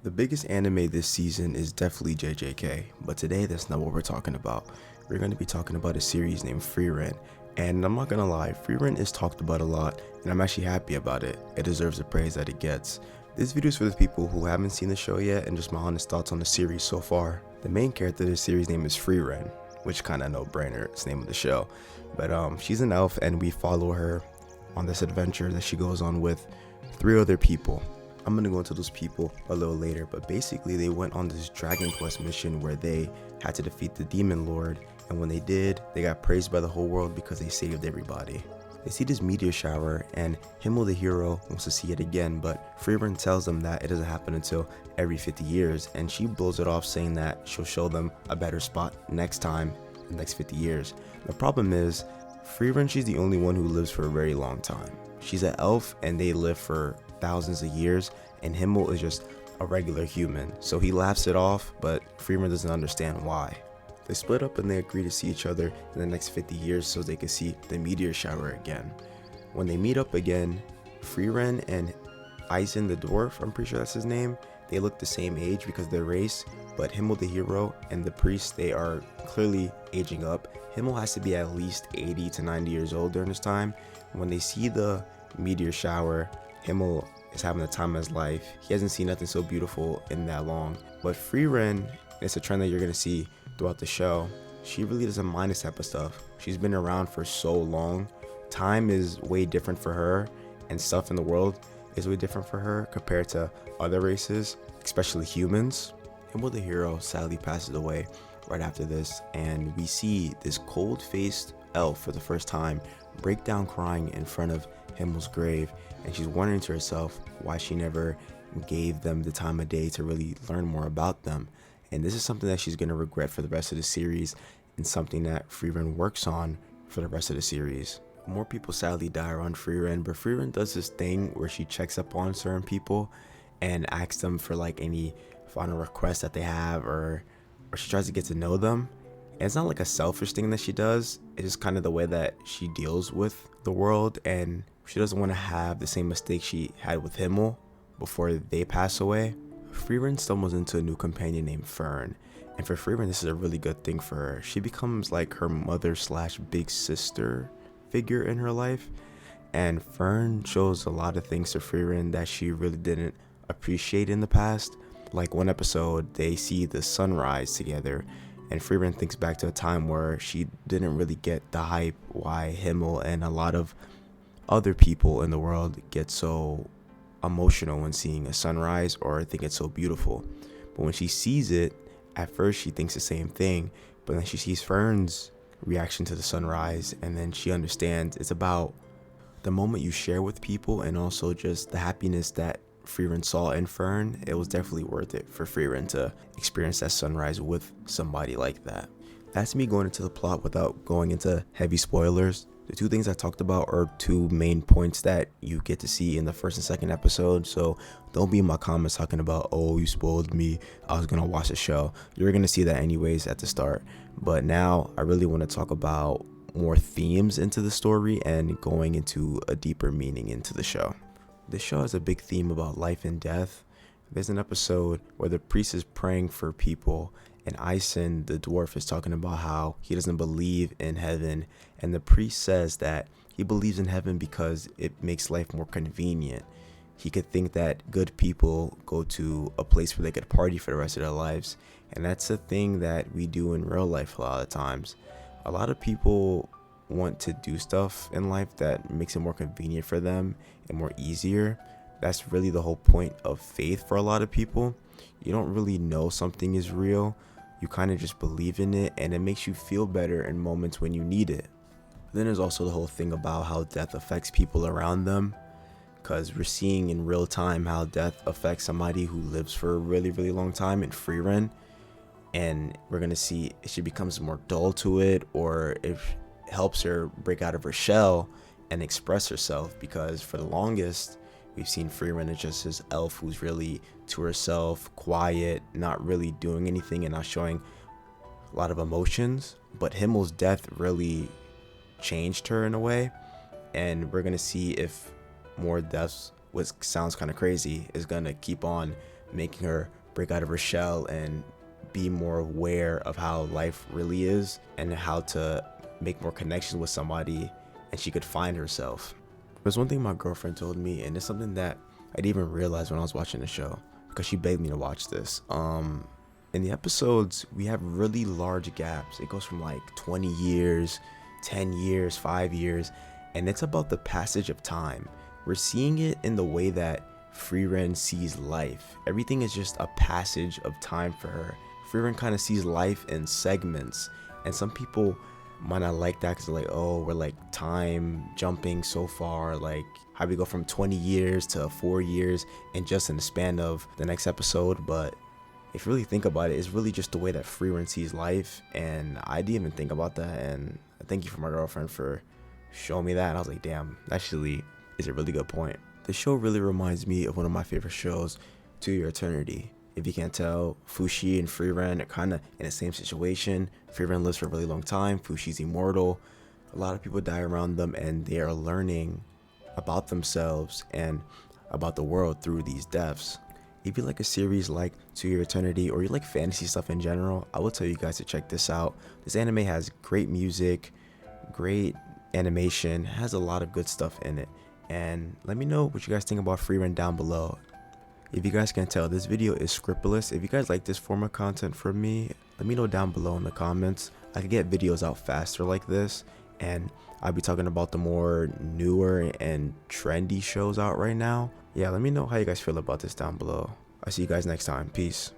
The biggest anime this season is definitely JJK, but today that's not what we're talking about. We're going to be talking about a series named Frieren, and I'm not gonna lie, Frieren is talked about a lot, and I'm actually happy about it. It deserves the praise that it gets. This video is for the people who haven't seen the show yet and just my honest thoughts on the series so far. The main character of the series name is Frieren, which kinda no-brainer, it's the name of the show. But she's an elf and we follow her on this adventure that she goes on with 3 other people. I'm gonna go into those people a little later, but basically they went on this Dragon Quest mission where they had to defeat the Demon Lord, and when they did, they got praised by the whole world because they saved everybody. They see this meteor shower, and Himmel the hero wants to see it again, but Frieren tells them that it doesn't happen until every 50 years, and she blows it off saying that she'll show them a better spot next time, in the next 50 years. The problem is, Frieren, she's the only one who lives for a very long time. She's an elf, and they live for thousands of years, and Himmel is just a regular human, so he laughs it off, but Frieren doesn't understand why. They split up and they agree to see each other in the next 50 years so they can see the meteor shower again. When they meet up again, Frieren and Eisen the dwarf, I'm pretty sure that's his name, they look the same age because of their race, but Himmel the hero and the priest, they are clearly aging up. Himmel has to be at least 80 to 90 years old during this time. When they see the meteor shower, Himmel is having the time of his life. He hasn't seen nothing so beautiful in that long. But Frieren, it's a trend that you're going to see throughout the show. She really doesn't mind this type of stuff. She's been around for so long. Time is way different for her, and stuff in the world is way different for her compared to other races, especially humans. Himmel the hero sadly passes away right after this, and we see this cold-faced elf for the first time break down crying in front of Himmel's grave, and she's wondering to herself why she never gave them the time of day to really learn more about them. And this is something that she's going to regret for the rest of the series, and something that Frieren works on for the rest of the series. More people sadly die around Frieren, but Frieren does this thing where she checks up on certain people and asks them for like any final requests that they have, or she tries to get to know them. And it's not like a selfish thing that she does, it's just kind of the way that she deals with the world, and she doesn't want to have the same mistake she had with Himmel before they pass away. Frieren stumbles into a new companion named Fern, and for Frieren this is a really good thing for her. She becomes like her mother slash big sister figure in her life, and Fern shows a lot of things to Frieren that she really didn't appreciate in the past. Like one episode they see the sunrise together, and Frieren thinks back to a time where she didn't really get the hype why Himmel and a lot of other people in the world get so emotional when seeing a sunrise or think it's so beautiful. But when she sees it, at first she thinks the same thing, but then she sees Fern's reaction to the sunrise, and then she understands it's about the moment you share with people, and also just the happiness that Frieren saw in Fern. It was definitely worth it for Frieren to experience that sunrise with somebody like that. That's me going into the plot without going into heavy spoilers. The 2 things I talked about are 2 main points that you get to see in the first and second episode, so don't be in my comments talking about, oh, you spoiled me, I was gonna watch the show. You're gonna see that anyways at the start. But now I really want to talk about more themes into the story and going into a deeper meaning into the show. This show has a big theme about life and death. There's an episode where the priest is praying for people, and Eisen the dwarf is talking about how he doesn't believe in heaven, and the priest says that he believes in heaven because it makes life more convenient. He could think that good people go to a place where they could party for the rest of their lives, and that's a thing that we do in real life a lot of times. A lot of people want to do stuff in life that makes it more convenient for them and more easier. That's really the whole point of faith for a lot of people. You don't really know something is real, you kind of just believe in it, and it makes you feel better in moments when you need it. Then there's also the whole thing about how death affects people around them, because we're seeing in real time how death affects somebody who lives for a really, really long time in Frieren, and we're going to see if she becomes more dull to it, or if it helps her break out of her shell and express herself, because for the longest we've seen Frieren as just this elf who's really to herself, quiet, not really doing anything and not showing a lot of emotions. But Himmel's death really changed her in a way, and we're gonna see if more deaths, which sounds kind of crazy, is gonna keep on making her break out of her shell and be more aware of how life really is and how to make more connections with somebody, and she could find herself. There's one thing my girlfriend told me, and it's something that I didn't even realize when I was watching the show, because she begged me to watch this. In the episodes, we have really large gaps. It goes from like 20 years, 10 years, 5 years, and it's about the passage of time. We're seeing it in the way that Frieren sees life. Everything is just a passage of time for her. Frieren kind of sees life in segments, and some people might not like that because they're like, oh, we're like time jumping so far, like how we go from 20 years to 4 years and just in the span of the next episode. But if you really think about it, it's really just the way that Frieren sees life, and I didn't even think about that. And thank you for my girlfriend for showing me that. And I was like, damn, that actually is a really good point. The show really reminds me of one of my favorite shows, To Your Eternity. If you can't tell, Fushi and Frieren are kind of in the same situation. Frieren lives for a really long time. Fushi's immortal. A lot of people die around them, and they are learning about themselves and about the world through these deaths. If you like a series like To Your Eternity, or you like fantasy stuff in general, I will tell you guys to check this out. This anime has great music, great animation, has a lot of good stuff in it. And let me know what you guys think about Frieren down below. If you guys can tell, this video is scriptless. If you guys like this form of content from me, let me know down below in the comments. I could get videos out faster like this, and I'll be talking about the more newer and trendy shows out right now. Yeah, let me know how you guys feel about this down below. I'll see you guys next time. Peace.